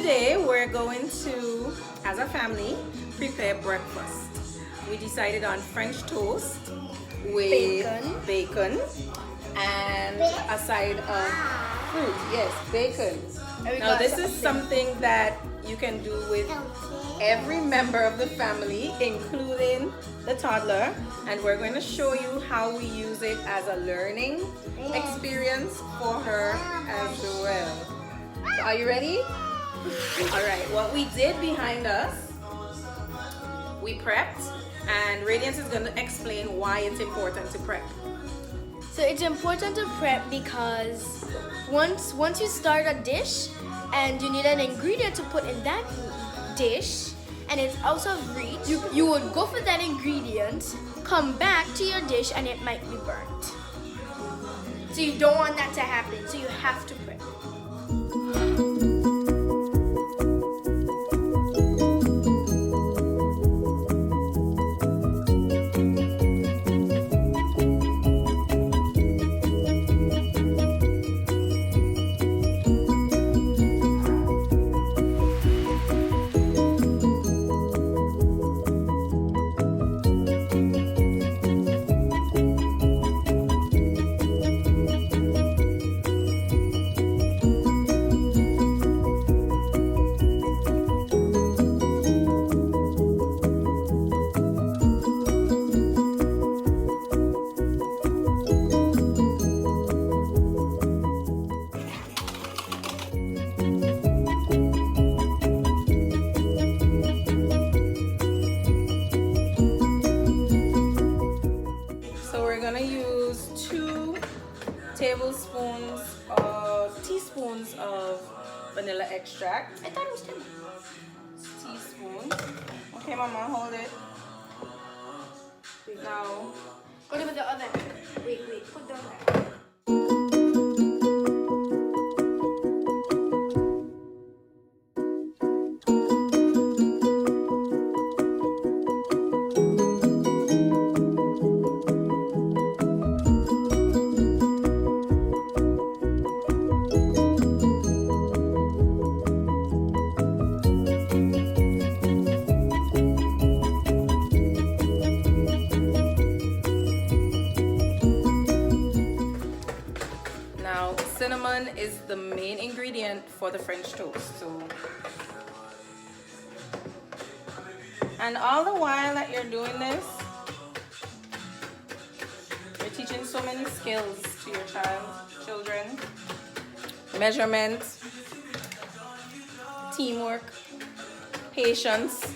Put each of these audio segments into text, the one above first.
today we're going to, as a family, prepare breakfast. We decided on French toast with bacon and a side of fruit. Yes, bacon. Now this is something that you can do with every member of the family, including the toddler, and we're going to show you how we use it as a learning experience for her as well. So are you ready? Alright, what we did behind us, we prepped, and Radiance is going to explain why it's important to prep. So it's important to prep because once you start a dish and you need an ingredient to put in that dish and it's out of reach, you would go for that ingredient, come back to your dish, and it might be burnt. So you don't want that to happen, so you have to prep. Teaspoons of vanilla extract. I thought it was 10. Teaspoon. Okay, Mama, hold it. Now, put it with the other. Wait, put down there. cinnamon is the main ingredient for the French toast. And all the while that you're doing this, you're teaching so many skills to your children. Measurement, teamwork, patience.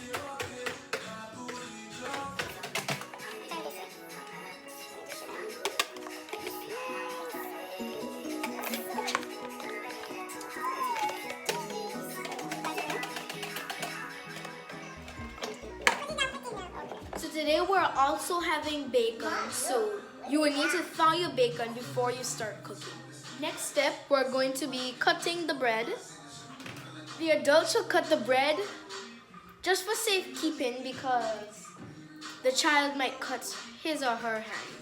Today we're also having bacon, so you will need to thaw your bacon before you start cooking. Next step, we're going to be cutting the bread. The adults will cut the bread just for safekeeping because the child might cut his or her hand.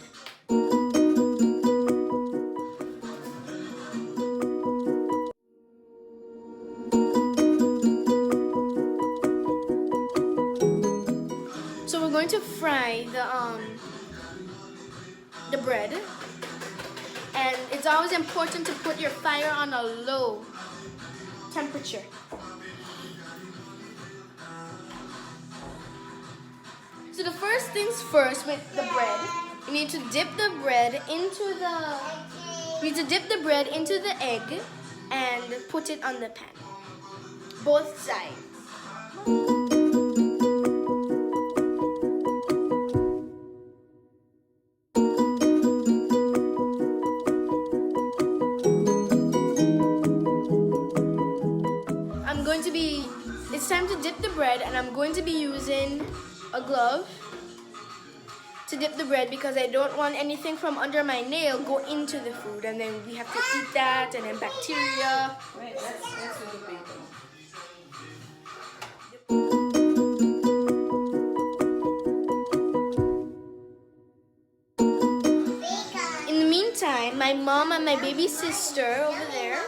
So we're going to fry the bread, and it's always important to put your fire on a low temperature. So the first things first with the bread, you need to dip the bread into the egg and put it on the pan, both sides. It's time to dip the bread, and I'm going to be using a glove to dip the bread because I don't want anything from under my nail go into the food, and then we have to eat that, and then bacteria. Wait, let's do the bacon. In the meantime, my mom and my baby sister over there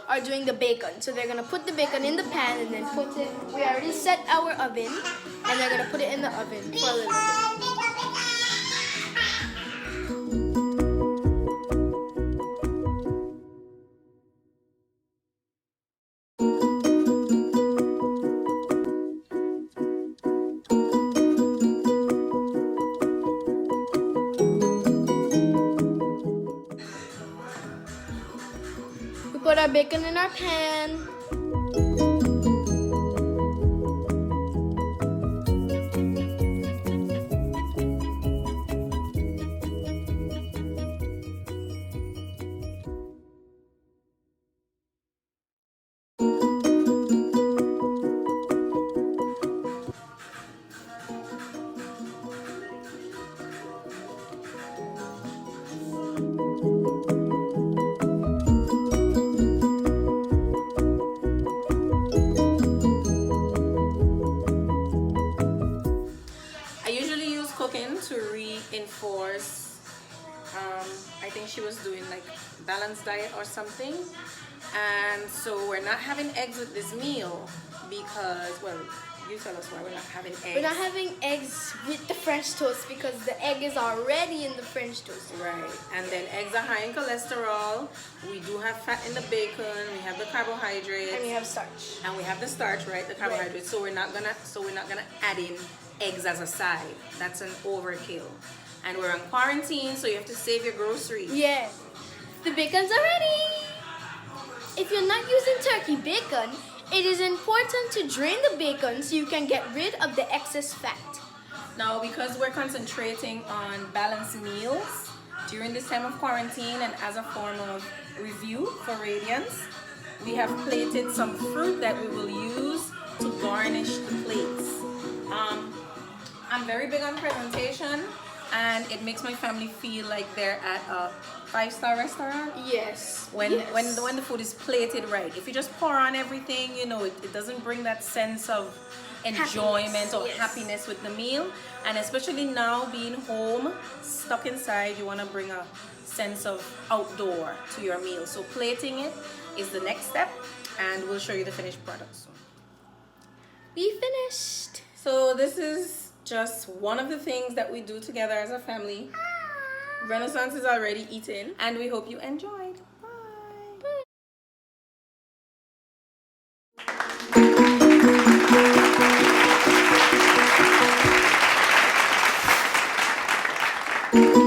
are doing the bacon. So they're gonna put the bacon in the pan and then put it. We already set our oven, and they're gonna put it in the oven for a little bit. We put our bacon in our pan. I usually use cooking to reinforce, I think she was doing like balanced diet or something, and so we're not having eggs with this meal because, well, you tell us why we're not having eggs. We're not having eggs with the French toast because the egg is already in the French toast. Right, and then eggs are high in cholesterol. We do have fat in the bacon. We have the carbohydrates, And we have starch. and we have the starch, right? The carbohydrates. So we're not gonna add in eggs as a side. That's an overkill. And we're on quarantine, so you have to save your groceries. Yeah. The bacon's are ready. If you're not using turkey bacon, it is important to drain the bacon so you can get rid of the excess fat. Now, because we're concentrating on balanced meals during this time of quarantine and as a form of review for Radiance, we have plated some fruit that we will use to garnish the plates. I'm very big on presentation, and it makes my family feel like they're at a 5-star restaurant. Yes. When the food is plated right. If you just pour on everything, you know, it doesn't bring that sense of enjoyment or happiness with the meal. And especially now being home, stuck inside, you want to bring a sense of outdoor to your meal. So plating it is the next step, and we'll show you the finished product soon. We finished. So this is just one of the things that we do together as a family. Renaissance is already eaten, and we hope you enjoyed. Bye.